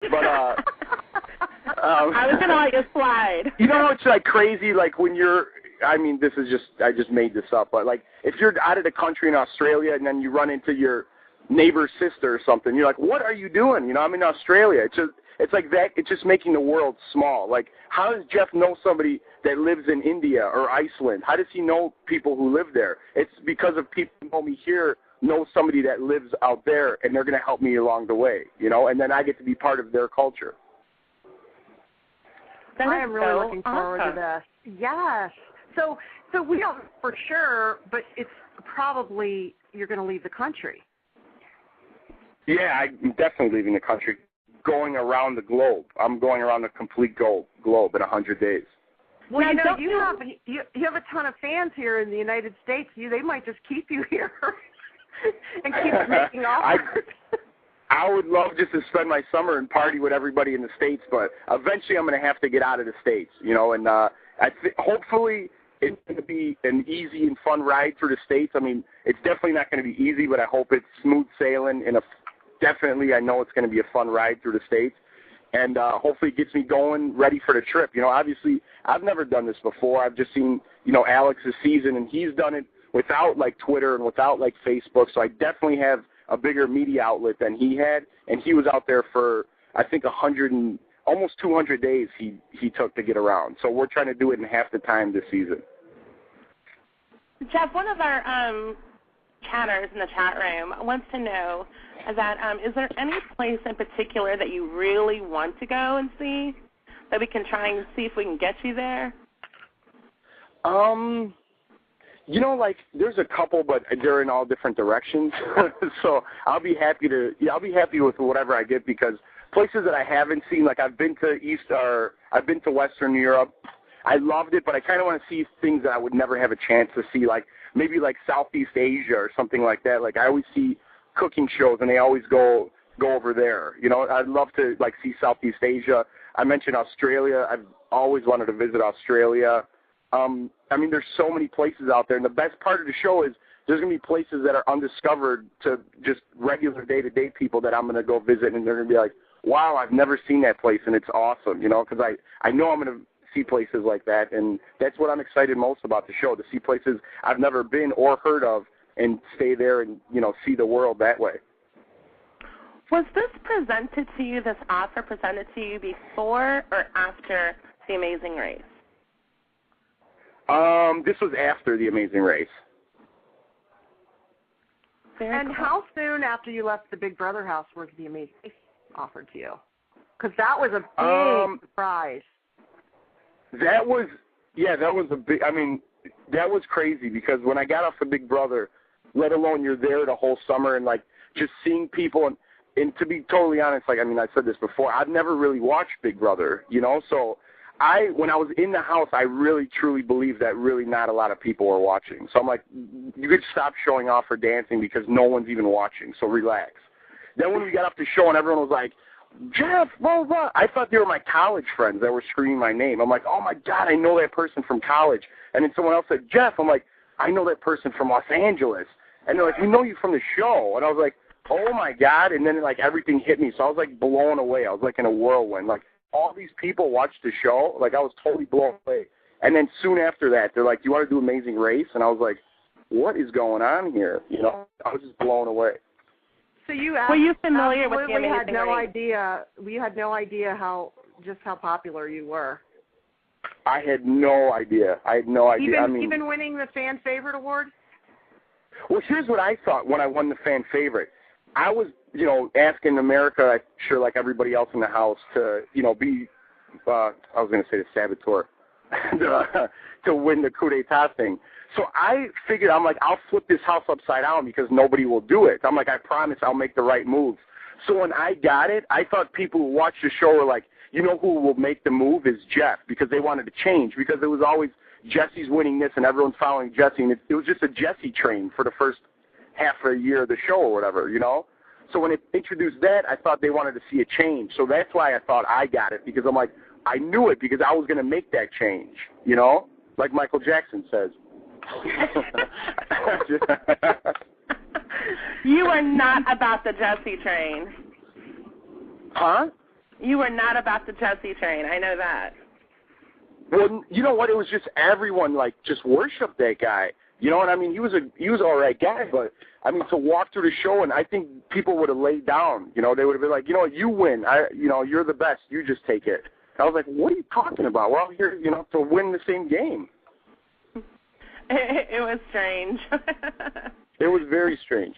But I was gonna let you slide. You know, it's like crazy. Like when you're, I mean, this is just, I just made this up, but like if you're out of the country in Australia and then you run into your neighbor's sister or something, you're like, what are you doing? You know, I'm in Australia. It's like that. It's just making the world small. Like, how does Jeff know somebody that lives in India or Iceland? How does he know people who live there? It's because of people who know me here know somebody that lives out there, and they're going to help me along the way, you know, and then I get to be part of their culture. I am really looking forward to this. Yes. So we don't for sure, but it's probably you're going to leave the country. Yeah, I'm definitely leaving the country, going around the globe. I'm going around the complete globe in 100 days. Well, you know, you have a ton of fans here in the United States. They might just keep you here and keep making offers. I would love just to spend my summer and party with everybody in the States, but eventually I'm going to have to get out of the States, you know, and hopefully it's going to be an easy and fun ride through the States. I mean, it's definitely not going to be easy, but I hope it's smooth sailing, and definitely I know it's going to be a fun ride through the States, and hopefully it gets me going, ready for the trip. You know, obviously I've never done this before. I've just seen, you know, Alex's season, and he's done it without, like, Twitter and without, like, Facebook, so I definitely have a bigger media outlet than he had, and he was out there for, I think, almost 200 days he took to get around. So we're trying to do it in half the time this season. Jeff, one of our chatters in the chat room wants to know that is there any place in particular that you really want to go and see that we can try and see if we can get you there? You know, like, there's a couple, but they're in all different directions. So I'll be happy with whatever I get, because places that I haven't seen, like I've been to Western Europe. I loved it, but I kind of want to see things that I would never have a chance to see, like maybe like Southeast Asia or something like that. Like I always see cooking shows, and they always go over there. You know, I'd love to like see Southeast Asia. I mentioned Australia. I've always wanted to visit Australia. I mean, there's so many places out there, and the best part of the show is there's going to be places that are undiscovered to just regular day-to-day people that I'm going to go visit, and they're going to be like, wow, I've never seen that place, and it's awesome, you know, because I know I'm going to see places like that, and that's what I'm excited most about the show, to see places I've never been or heard of and stay there and, you know, see the world that way. Was this offer presented to you before or after The Amazing Race? This was after The Amazing Race. And cool. How soon after you left the Big Brother house was The Amazing Race offered to you? Because that was a big surprise. That was a big, I mean, that was crazy, because when I got off the Big Brother, let alone you're there the whole summer and, like, just seeing people, and to be totally honest, like, I mean, I said this before, I've never really watched Big Brother, you know, so when I was in the house, I really, truly believed that really not a lot of people were watching. So I'm like, you could stop showing off for dancing because no one's even watching, so relax. Then when we got off the show and everyone was like, Jeff, blah, blah, I thought they were my college friends that were screaming my name. I'm like, oh, my God, I know that person from college. And then someone else said, Jeff. I'm like, I know that person from Los Angeles. And they're like, we know you from the show. And I was like, oh, my God. And then, like, everything hit me. So I was, like, blown away. I was, like, in a whirlwind. Like, all these people watched the show. Like, I was totally blown away. And then soon after that, they're like, do you want to do Amazing Race? And I was like, what is going on here? You know, I was just blown away. So were you familiar with The Amazing Race? We had no idea how popular you were. I had no idea. Even winning the Fan Favorite Award? Well, here's what I thought when I won the Fan Favorite. I was, you know, asking America, I'm sure like everybody else in the house, to, you know, be, I was going to say the saboteur, to win the coup d'etat thing. So I figured, I'm like, I'll flip this house upside down because nobody will do it. I'm like, I promise I'll make the right moves. So when I got it, I thought people who watched the show were like, you know who will make the move is Jeff, because they wanted to change, because it was always Jesse's winning this and everyone's following Jesse, and it was just a Jesse train for the first half of a year of the show or whatever, you know? So when it introduced that, I thought they wanted to see a change. So that's why I thought I got it, because I'm like, I knew it because I was going to make that change, you know? Like Michael Jackson says. You are not about the Jesse train. Huh? You were not about the Jesse train. I know that. Well, you know what? It was just everyone like just worshiped that guy. You know what I mean? He was an all right guy, but I mean to walk through the show, and I think people would have laid down. You know, they would have been like, you know what, you win. You're the best. You just take it. I was like, what are you talking about? We're out here, to win the same game. It was strange. It was very strange.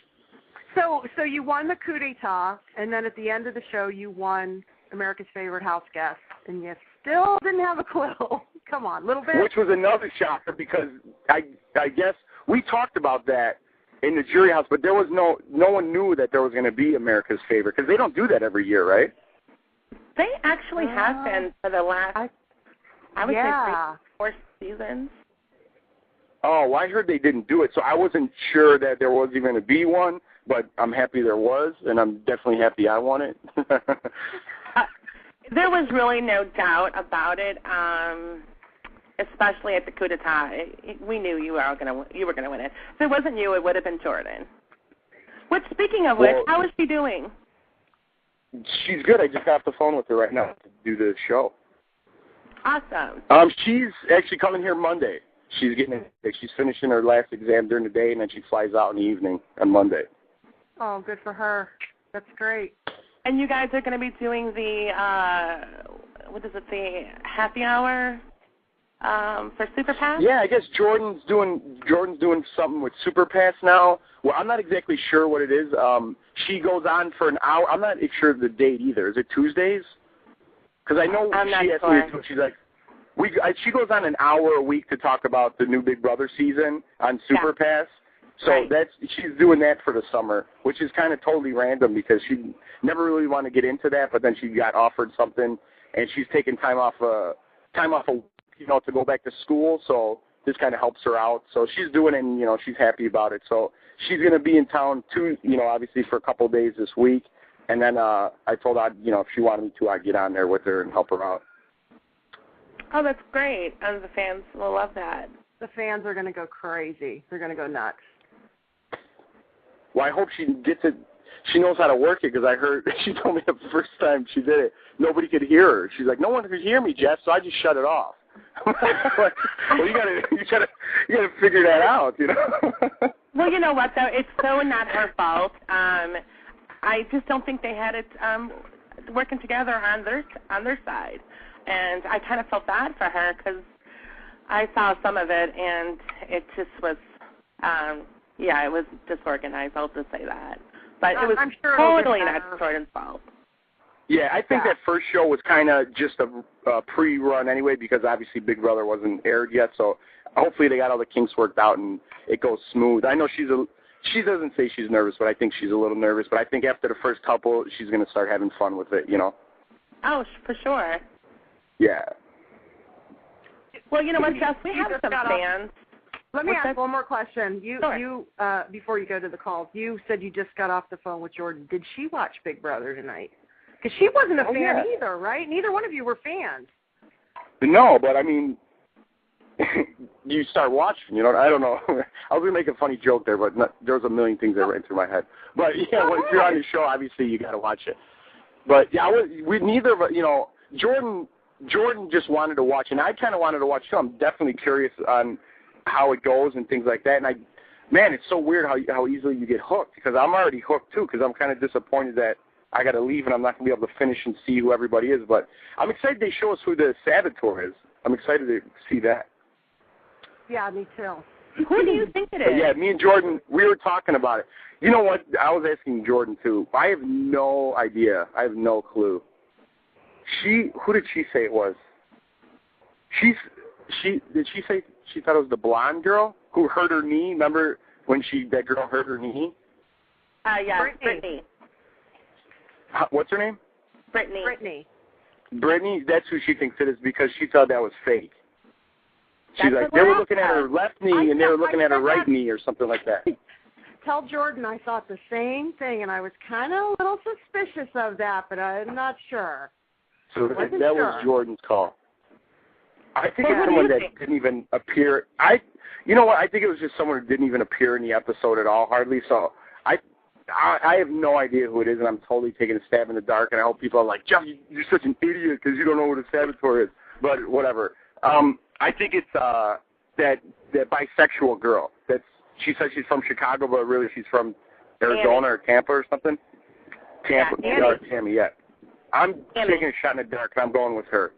So you won the coup d'etat, and then at the end of the show, you won America's Favorite House Guest, and you still didn't have a clue. Come on, a little bit. Which was another shocker because I guess we talked about that in the jury house, but there was no one knew that there was going to be America's Favorite because they don't do that every year, right? They actually have been for the last, I would say 4 seasons. Oh, well, I heard they didn't do it, so I wasn't sure that there was even going to be one, but I'm happy there was, and I'm definitely happy I won it. There was really no doubt about it, especially at the coup d'etat. We knew you were going to win it. If it wasn't you, it would have been Jordan. Which, speaking of which, how is she doing? She's good. I just got off the phone with her right now to do the show. Awesome. She's actually coming here Monday. She's finishing her last exam during the day, and then she flies out in the evening on Monday. Oh, good for her. That's great. And you guys are going to be doing the the happy hour for Super Pass? Yeah, I guess Jordan's doing something with Super Pass now. Well, I'm not exactly sure what it is. She goes on for an hour. I'm not sure of the date either. Is it Tuesdays? Because I know she asked me to. She's like, she goes on an hour a week to talk about the new Big Brother season on Super Pass. So she's doing that for the summer, which is kind of totally random because she never really wanted to get into that, but then she got offered something, and she's taking time off to go back to school. So this kind of helps her out. So she's doing it, and she's happy about it. So she's going to be in town too, obviously for a couple of days this week. And then I told her, if she wanted me to, I'd get on there with her and help her out. Oh, that's great. And the fans will love that. The fans are going to go crazy. They're going to go nuts. Well, I hope she gets it. She knows how to work it because I heard she told me the first time she did it, nobody could hear her. She's like, no one could hear me, Jeff, so I just shut it off. Like, well, you gotta figure that out, Well, you know what though, it's so not her fault. I just don't think they had it working together on their side, and I kind of felt bad for her because I saw some of it, and it just was. It was disorganized, I'll just say that. But it was totally not Jordan's fault. Yeah, I think that first show was kind of just a pre-run anyway because obviously Big Brother wasn't aired yet, so hopefully they got all the kinks worked out and it goes smooth. I know she doesn't say she's nervous, but I think she's a little nervous. But I think after the first couple, she's going to start having fun with it, Oh, for sure. Yeah. Well, you know what, Jess, we have some fans. Let me ask one more question. You before you go to the calls, you said you just got off the phone with Jordan. Did she watch Big Brother tonight? Because she wasn't a fan either, right? Neither one of you were fans. No, but I mean, you start watching, I don't know. I was going to make a funny joke there, but there was a million things that ran through my head. But, if you're on the show, obviously you got to watch it. But, we neither of us, Jordan just wanted to watch, and I kind of wanted to watch too. I'm definitely curious on how it goes and things like that. And it's so weird how easily you get hooked because I'm already hooked too because I'm kind of disappointed that I got to leave and I'm not going to be able to finish and see who everybody is. But I'm excited they show us who the saboteur is. I'm excited to see that. Yeah, me too. Who do you think it is? But yeah, me and Jordan, we were talking about it. You know what? I was asking Jordan too. I have no idea. I have no clue. Who did she say it was? Did she say she thought it was the blonde girl who hurt her knee? Remember when that girl hurt her knee? Yeah, Brittany. What's her name? Brittany. Brittany, that's who she thinks it is because she thought that was fake. She's like, they were looking at her left knee and they were looking at her right knee or something like that. Tell Jordan I thought the same thing, and I was kind of a little suspicious of that, but I'm not sure. So that was Jordan's call. I think it's someone that didn't even appear. You know what? I think it was just someone who didn't even appear in the episode at all, hardly. So I I have no idea who it is, and I'm totally taking a stab in the dark, and I hope people are like, Jeff, you're such an idiot because you don't know what a saboteur is. But whatever. I think it's that bisexual girl. She says she's from Chicago, but really she's from Arizona or Tampa or something. Tampa, yeah, Tammy, yeah. I'm taking a shot in the dark, and I'm going with her.